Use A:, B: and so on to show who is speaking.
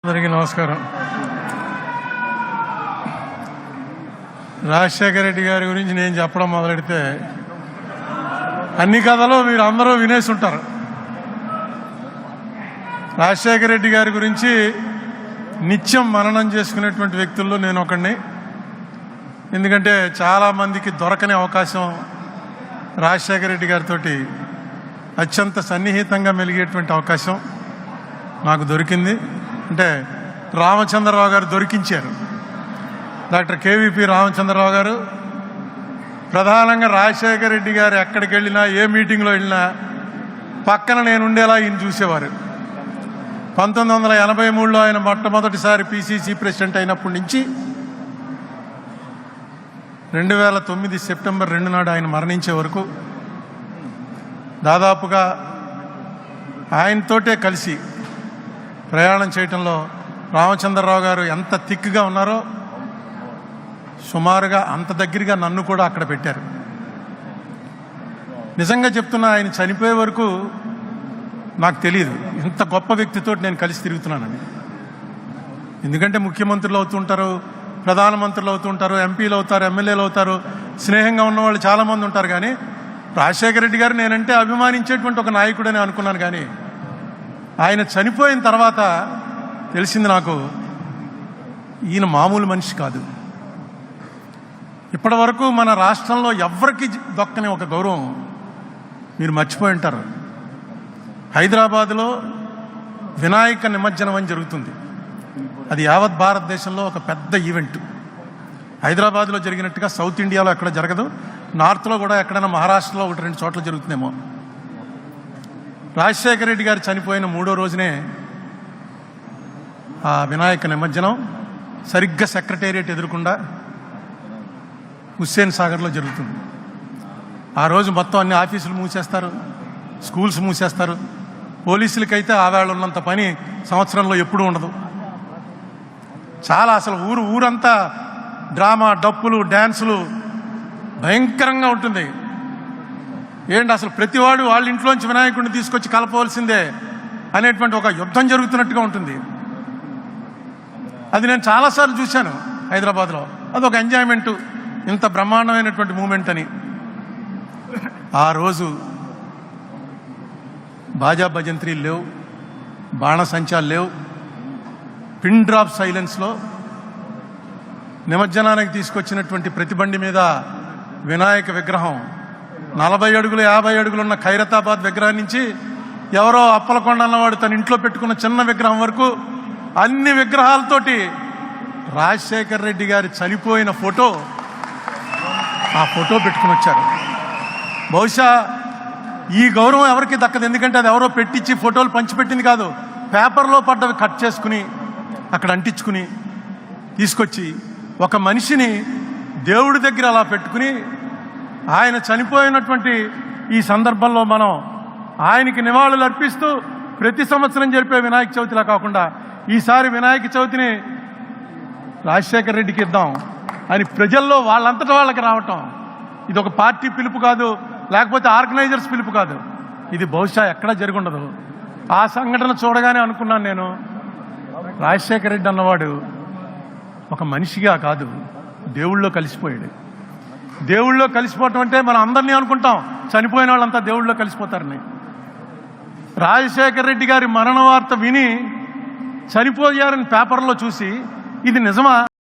A: అందరికీ నమస్కారం. రాజశేఖర రెడ్డి గారి గురించి నేను చెప్పడం మొదలెడితే అన్ని కథలు మీరు అందరూ వినేసి ఉంటారు. రాజశేఖర రెడ్డి గారి గురించి నిత్యం మననం చేసుకునేటువంటి వ్యక్తుల్లో నేను ఒకడిని. ఎందుకంటే చాలామందికి దొరకని అవకాశం రాజశేఖర రెడ్డి గారితో అత్యంత సన్నిహితంగా మెలిగేటువంటి అవకాశం నాకు దొరికింది. అంటే రామచంద్రరావు గారు దొరికించారు. డాక్టర్ కేవీపీ రామచంద్రరావు గారు ప్రధానంగా రాజశేఖర రెడ్డి గారు ఎక్కడికి వెళ్ళినా, ఏ మీటింగ్లో వెళ్ళినా పక్కన నేను ఉండేలా ఈయన చూసేవారు. 1983లో ఆయన మొట్టమొదటిసారి పిసిసి ప్రెసిడెంట్ అయినప్పటి నుంచి 2009 సెప్టెంబర్ 2 నాడు ఆయన మరణించే వరకు దాదాపుగా ఆయనతోటే కలిసి ప్రయాణం చేయటంలో రామచంద్రరావు గారు ఎంత థిక్గా ఉన్నారో సుమారుగా అంత దగ్గరగా నన్ను కూడా అక్కడ పెట్టారు. నిజంగా చెప్తున్నా, ఆయన చనిపోయే వరకు నాకు తెలియదు ఇంత గొప్ప వ్యక్తితో నేను కలిసి తిరుగుతున్నానని. ఎందుకంటే ముఖ్యమంత్రులు అవుతుంటారు, ప్రధానమంత్రులు అవుతుంటారు, ఎంపీలు అవుతారు, ఎమ్మెల్యేలు అవుతారు, స్నేహంగా ఉన్నవాళ్ళు చాలామంది ఉంటారు. కానీ రాజశేఖర రెడ్డి గారు నేనంటే అభిమానించేటువంటి ఒక నాయకుడని అనుకున్నాను. కానీ ఆయన చనిపోయిన తర్వాత తెలిసింది నాకు, ఈయన మామూలు మనిషి కాదు. ఇప్పటి వరకు మన రాష్ట్రంలో ఎవరికి దొక్కని ఒక గౌరవం మీరు మర్చిపోయి ఉంటారు. హైదరాబాదులో వినాయక నిమజ్జనం అని జరుగుతుంది. అది యావత్ భారతదేశంలో ఒక పెద్ద ఈవెంట్. హైదరాబాద్లో జరిగినట్టుగా సౌత్ ఇండియాలో ఎక్కడ జరగదు. నార్త్లో కూడా ఎక్కడైనా మహారాష్ట్రలో 1-2 చోట్ల జరుగుతుందేమో. రాజశేఖర రెడ్డి గారు చనిపోయిన 3వ రోజునే ఆ వినాయక నిమజ్జనం సరిగ్గా సెక్రటేరియట్ ఎదురుకుండా హుస్సేన్ సాగర్లో జరుగుతుంది. ఆ రోజు మొత్తం అన్ని ఆఫీసులు మూసేస్తారు, స్కూల్స్ మూసేస్తారు. పోలీసులకైతే ఆవేళ ఉన్నంత పని సంవత్సరంలో ఎప్పుడూ ఉండదు. చాలా అసలు ఊరంతా డ్రామా, డప్పులు, డ్యాన్సులు భయంకరంగా ఉంటుంది. ఏంటి అసలు ప్రతివాడు వాళ్ళ ఇంట్లోంచి వినాయకుడిని తీసుకొచ్చి కలపవలసిందే అనేటువంటి ఒక యుద్ధం జరుగుతున్నట్టుగా ఉంటుంది. అది నేను చాలాసార్లు చూశాను హైదరాబాద్లో. అదొక ఎంజాయ్మెంటు, ఇంత బ్రహ్మాండమైనటువంటి మూమెంట్ అని. ఆ రోజు బాజా భజంత్రీలు లేవు, బాణసంచాలు లేవు. పిన్ డ్రాప్ సైలెన్స్లో నిమజ్జనానికి తీసుకొచ్చినటువంటి ప్రతి బండి మీద వినాయక విగ్రహం 40 అడుగులు 50 అడుగులున్న ఖైరతాబాద్ విగ్రహం నుంచి ఎవరో అప్పలకొండ అన్నవాడు తన ఇంట్లో పెట్టుకున్న చిన్న విగ్రహం వరకు అన్ని విగ్రహాలతోటి రాజశేఖర రెడ్డి గారి చనిపోయిన ఫోటో, ఆ ఫోటో పెట్టుకుని వచ్చారు. బహుశా ఈ గౌరవం ఎవరికి దక్కదు. ఎందుకంటే అది ఎవరో పెట్టించి ఫోటోలు పంచిపెట్టింది కాదు. పేపర్లో పడ్డవి కట్ చేసుకుని అక్కడ అంటించుకుని తీసుకొచ్చి ఒక మనిషిని దేవుడి దగ్గర అలా పెట్టుకుని, ఆయన చనిపోయినటువంటి ఈ సందర్భంలో మనం ఆయనకి నివాళులు అర్పిస్తూ ప్రతి సంవత్సరం జరిపే వినాయక చవితిలా కాకుండా ఈసారి వినాయక చవితిని రాజశేఖర రెడ్డికి ఇద్దాం అని ప్రజల్లో వాళ్ళంతటా వాళ్ళకి రావటం, ఇది ఒక పార్టీ పిలుపు కాదు, లేకపోతే ఆర్గనైజర్స్ పిలుపు కాదు. ఇది బహుశా ఎక్కడా జరిగి ఉండదు. ఆ సంఘటన చూడగానే అనుకున్నాను నేను, రాజశేఖర రెడ్డి అన్నవాడు ఒక మనిషిగా కాదు, దేవుళ్ళో కలిసిపోయాడు. దేవుళ్ళో కలిసిపోవటం అంటే మనం అందరినీ అనుకుంటాం చనిపోయిన వాళ్ళంతా దేవుళ్ళో కలిసిపోతారని. రాజశేఖర రెడ్డి గారి మరణ వార్త విని చనిపోయారని పేపర్లో చూసి ఇది నిజమా